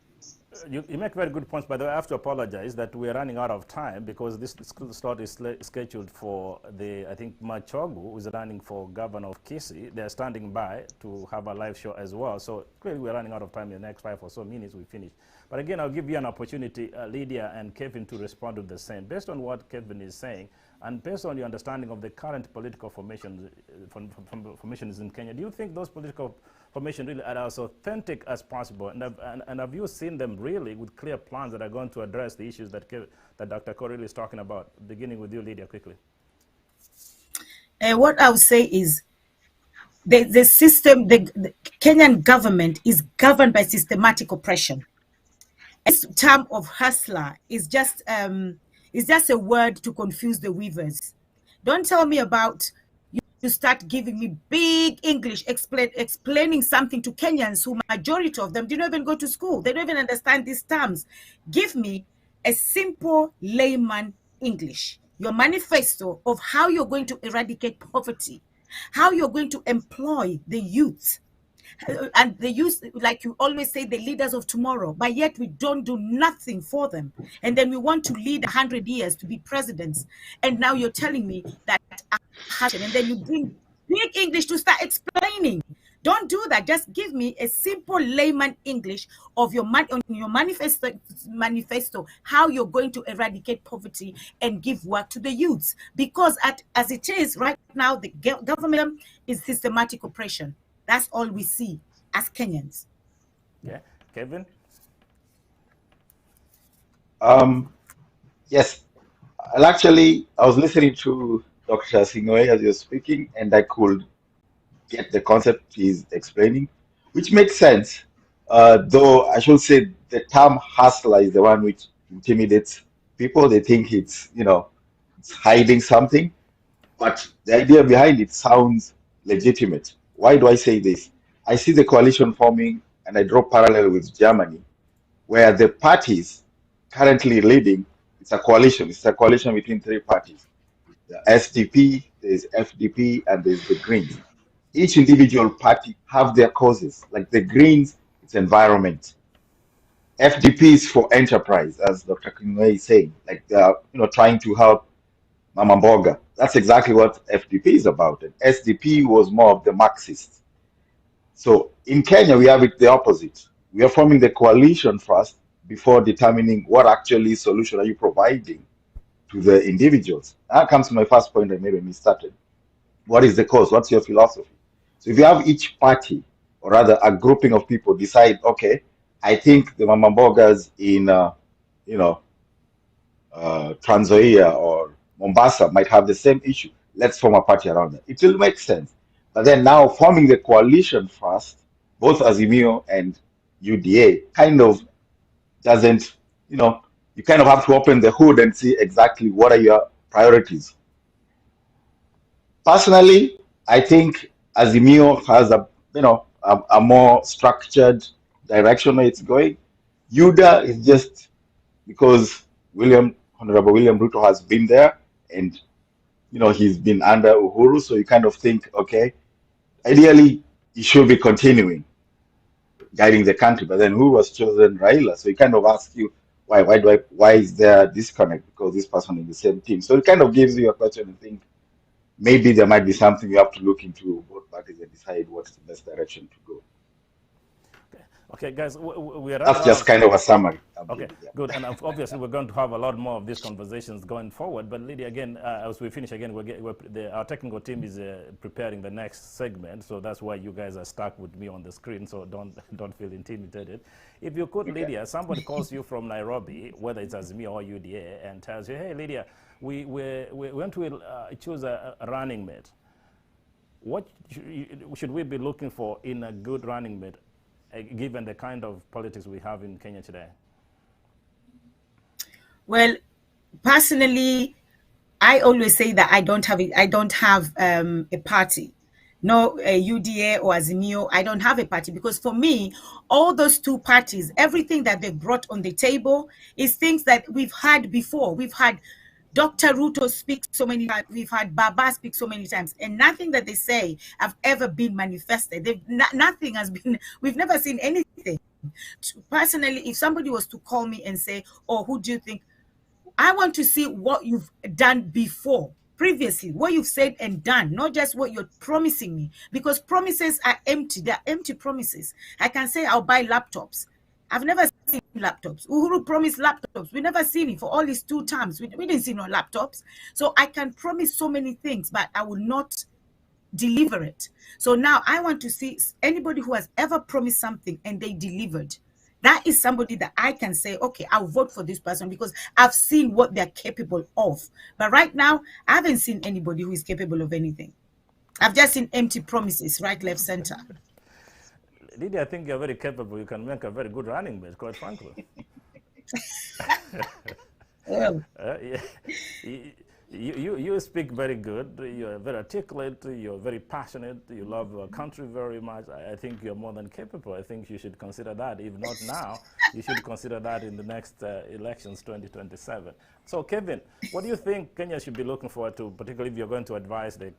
[SPEAKER 1] You make very good points, by the way. I have to apologize that we are running out of time because this slot is scheduled for I think Machogu, who is running for governor of Kisii. They're standing by to have a live show as well. So clearly we're running out of time. In the next 5 or so minutes we finish. But again, I'll give you an opportunity, Lydia and Kevin, to respond to the same. Based on what Kevin is saying, and based on your understanding of the current political formations in Kenya, do you think those political formations really are as authentic as possible? And have you seen them really with clear plans that are going to address the issues that Dr. Korili is talking about? Beginning with you, Lydia, quickly.
[SPEAKER 4] What I would say is the system, the Kenyan government is governed by systematic oppression. This term of hustler is just a word to confuse the weavers. Don't tell me about you start giving me big English explaining something to Kenyans who majority of them do not even go to school. They don't even understand these terms. Give me a simple layman English, your manifesto of how you're going to eradicate poverty, how you're going to employ the youth. And they use, like you always say, the leaders of tomorrow, but yet we don't do nothing for them. And then we want to lead 100 years to be presidents. And now you're telling me that, and then you bring big English to start explaining. Don't do that. Just give me a simple layman English of your manifesto, how you're going to eradicate poverty and give work to the youths. Because as it is right now, the government is systematic oppression. That's all we see as Kenyans.
[SPEAKER 1] Yeah, Kevin?
[SPEAKER 3] Yes, I was listening to Dr. Singoe as you're speaking, and I could get the concept he's explaining, which makes sense. Though I should say the term hustler is the one which intimidates people. They think it's hiding something, but the idea behind it sounds legitimate. Why do I say this? I see the coalition forming, and I draw parallel with Germany, where the parties currently leading, it's a coalition. It's a coalition between three parties. The SDP, there's FDP, and there's the Greens. Each individual party have their causes. Like the Greens, it's environment. FDP is for enterprise, as Dr. Kinway is saying. Like they're trying to help Mama Mboga. That's exactly what FDP is about. And SDP was more of the Marxists. So in Kenya, we have it the opposite. We are forming the coalition first before determining what actually solution are you providing to the individuals. That comes to my first point I made when we started. What is the cause? What's your philosophy? So if you have each party, or rather a grouping of people, decide, okay, I think the Mama Mbogas in, Trans Nzoia or Mombasa might have the same issue. Let's form a party around that. It will make sense. But then now forming the coalition first, both Azimio and UDA, kind of doesn't, you kind of have to open the hood and see exactly what are your priorities. Personally, I think Azimio has a more structured direction where it's going. UDA is just because Honorable William Ruto has been there, and he's been under Uhuru, so you kind of think, okay, ideally he should be continuing guiding the country, but then who was chosen? Raila. So you kind of ask you, why is there a disconnect? Because this person in the same team. So it kind of gives you a question and think maybe there might be something you have to look into both parties and decide what's the best direction to go.
[SPEAKER 1] Okay, guys, we are.
[SPEAKER 3] That's just kind of a summary.
[SPEAKER 1] Okay, yeah. Good. And obviously, we're going to have a lot more of these conversations going forward. But Lydia, again, as we finish again, our technical team is preparing the next segment, so that's why you guys are stuck with me on the screen. So don't feel intimidated. If you could, okay. Lydia, somebody calls you from Nairobi, whether it's Azimio or UDA, and tells you, "Hey, Lydia, we want to choose a running mate. What should we be looking for in a good running mate?" Given the kind of politics we have in Kenya today?
[SPEAKER 4] Well, personally, I always say that I don't have a party. No UDA or Azimio, I don't have a party, because for me, all those two parties, everything that they've brought on the table is things that we've had before. We've had Dr. Ruto speak so many times. We've had Baba speak so many times, and nothing that they say have ever been manifested. Nothing has been. We've never seen anything. Personally, if somebody was to call me and say, "Oh, who do you think?" I want to see what you've done before, previously, what you've said and done, not just what you're promising me, because promises are empty. They're empty promises. I can say I'll buy laptops. I've never seen laptops. Uhuru promised laptops. We never seen it for all these 2 terms. We didn't see no laptops. So I can promise so many things, but I will not deliver it. So now I want to see anybody who has ever promised something and they delivered. That is somebody that I can say, okay, I'll vote for this person because I've seen what they're capable of. But right now, I haven't seen anybody who is capable of anything. I've just seen empty promises, right, left, center.
[SPEAKER 1] Lydia, I think you're very capable. You can make a very good running mate, quite frankly.
[SPEAKER 4] Well,
[SPEAKER 1] yeah. You speak very good. You're very articulate. You're very passionate. You love your country very much. I think you're more than capable. I think you should consider that. If not now, you should consider that in the next elections, 2027. So, Kevin, what do you think Kenya should be looking forward to, particularly if you're going to advise the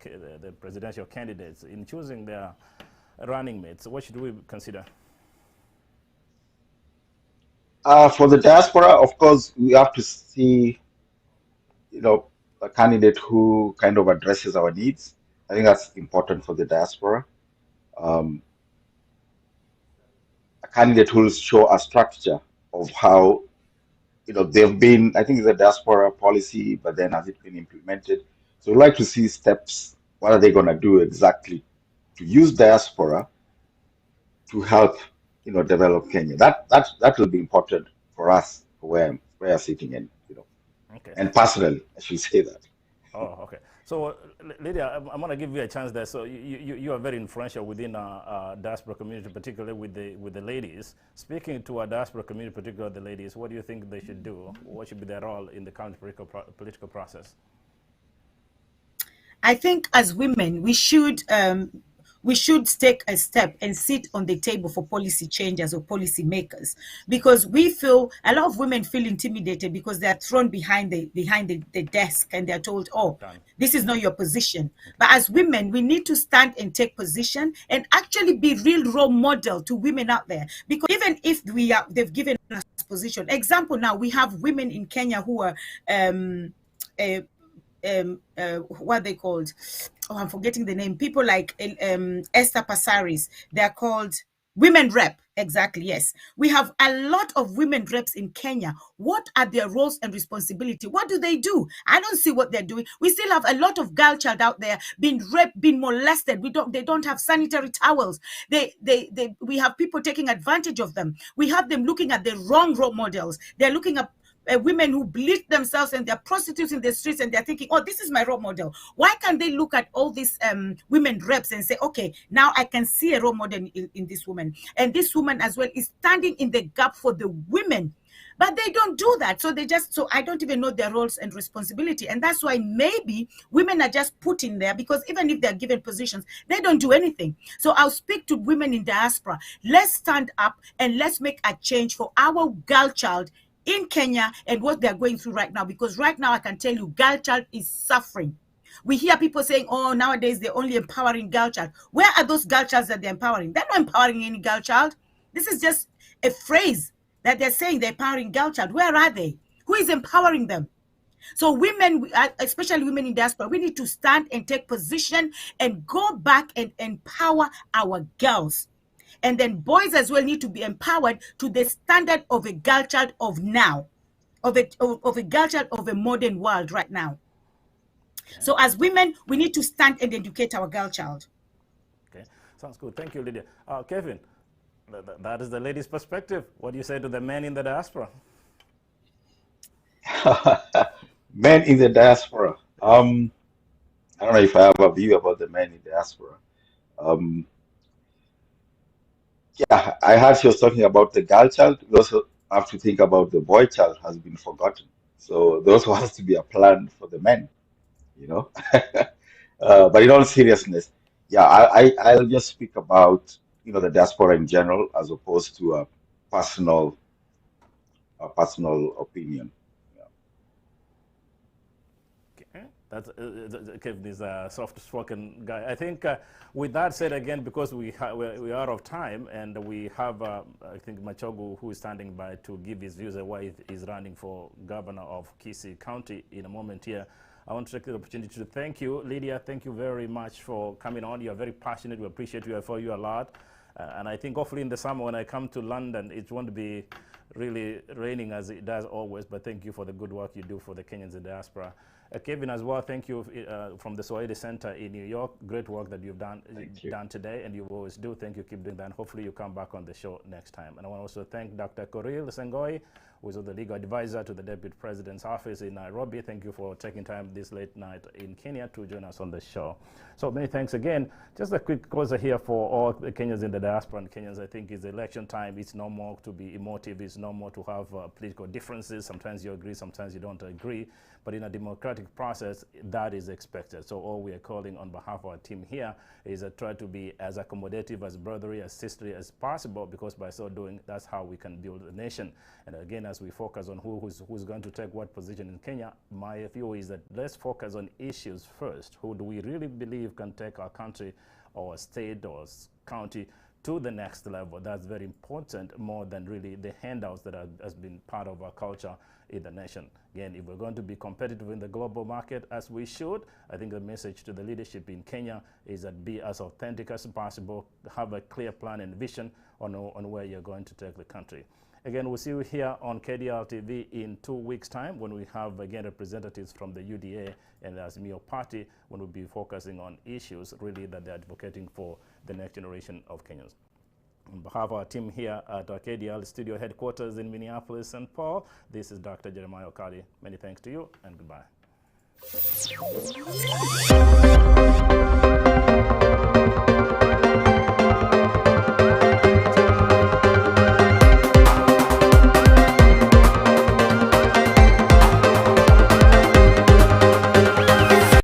[SPEAKER 1] presidential candidates in choosing their running mates? What should we consider?
[SPEAKER 3] For the diaspora, of course, we have to see, a candidate who kind of addresses our needs. I think that's important for the diaspora. A candidate who will show a structure of how, they've been, I think it's a diaspora policy, but then has it been implemented? So we'd like to see steps. What are they going to do exactly to use diaspora to help, develop Kenya? That will be important for us, where we're sitting in,
[SPEAKER 1] Okay.
[SPEAKER 3] And personally, I should say that.
[SPEAKER 1] Oh, okay. So, Lydia, I'm going to give you a chance there. So, you are very influential within our diaspora community, particularly with the ladies. Speaking to our diaspora community, particularly the ladies, what do you think they should do? What should be their role in the current political process?
[SPEAKER 4] I think as women, we should we should take a step and sit on the table for policy changers or policy makers, because we feel, a lot of women feel intimidated because they are thrown behind the desk and they're told, oh, this is not your position. But as women, we need to stand and take position and actually be real role model to women out there, because even if they've given us position. Example, now we have women in Kenya who are what they called, oh, I'm forgetting the name, people like Esther Passaris, they're called women rep. Exactly, yes. We have a lot of women reps in Kenya. What are their roles and responsibility? What do they do? I don't see what they're doing. We still have a lot of girl child out there being raped, being molested. They don't have sanitary towels. We have people taking advantage of them. We have them looking at the wrong role models. They're looking at women who bleed themselves and they're prostitutes in the streets, and they're thinking, oh, this is my role model. Why can't they look at all these women reps and say, okay, now I can see a role model in this woman, and this woman as well is standing in the gap for the women? But they don't do that. So so I don't even know their roles and responsibility. And that's why maybe women are just put in there, because even if they're given positions, they don't do anything. So I'll speak to women in diaspora. Let's stand up and let's make a change for our girl child in Kenya and what they're going through right now. Because right now, I can tell you, girl child is suffering. We hear people saying, oh, nowadays they're only empowering girl child. Where are those girl childs that they're empowering? They're not empowering any girl child. This is just a phrase that they're saying they're empowering girl child. Where are they? Who is empowering them? So women, especially women in diaspora, we need to stand and take position and go back and empower our girls. And then boys as well need to be empowered to the standard of a girl child of now, of a girl child of a modern world right now. Okay. So as women, we need to stand and educate our girl child.
[SPEAKER 1] Okay, sounds good. Thank you, Lydia. Kevin, that is the lady's perspective. What do you say to the men in the diaspora?
[SPEAKER 3] Men in the diaspora. I don't know if I have a view about the men in the diaspora. Yeah, I heard she was talking about the girl child. We also have to think about the boy child has been forgotten. So those has to be a plan for the men, you know. But in all seriousness, yeah, I'll just speak about, you know, the diaspora in general as opposed to a personal opinion.
[SPEAKER 1] That's Kevin is a soft-spoken guy. I think with that said, again, because we are out of time, and we have, I think, Machogu, who is standing by to give his views on why he's running for governor of Kisii County in a moment here. I want to take the opportunity to thank you. Lydia, thank you very much for coming on. You are very passionate. We appreciate you for you a lot. And I think hopefully in the summer when I come to London, it won't be really raining as it does always, but thank you for the good work you do for the Kenyans in diaspora. Kevin, as well, thank you from the Swahili Center in New York. Great work that you've done today, and you always do. Thank you. Keep doing that. And hopefully you come back on the show next time. And I want to also thank Dr. Korir Sengoi, who is the legal advisor to the Deputy President's office in Nairobi. Thank you for taking time this late night in Kenya to join us on the show. So many thanks again. Just a quick closer here for all the Kenyans in the diaspora and Kenyans. I think it's election time. It's no more to be emotive. It's no more to have political differences. Sometimes you agree, sometimes you don't agree. But in a democratic process, that is expected. So all we are calling on behalf of our team here is to try to be as accommodative, as brotherly, as sisterly as possible, because by so doing, that's how we can build a nation. And again, as we focus on who's going to take what position in Kenya, my view is that let's focus on issues first. Who do we really believe can take our country or state or county to the next level? That's very important, more than really the handouts that has been part of our culture in the nation. Again, if we're going to be competitive in the global market as we should, I think the message to the leadership in Kenya is that be as authentic as possible, have a clear plan and vision on where you're going to take the country. Again, we'll see you here on KDL TV in 2 weeks' time when we have, again, representatives from the UDA and the Azimio Party, when we'll be focusing on issues really that they're advocating for the next generation of Kenyans. On behalf of our team here at our KDL studio headquarters in Minneapolis, St. Paul, this is Dr. Jeremiah Okali. Many thanks to you and goodbye.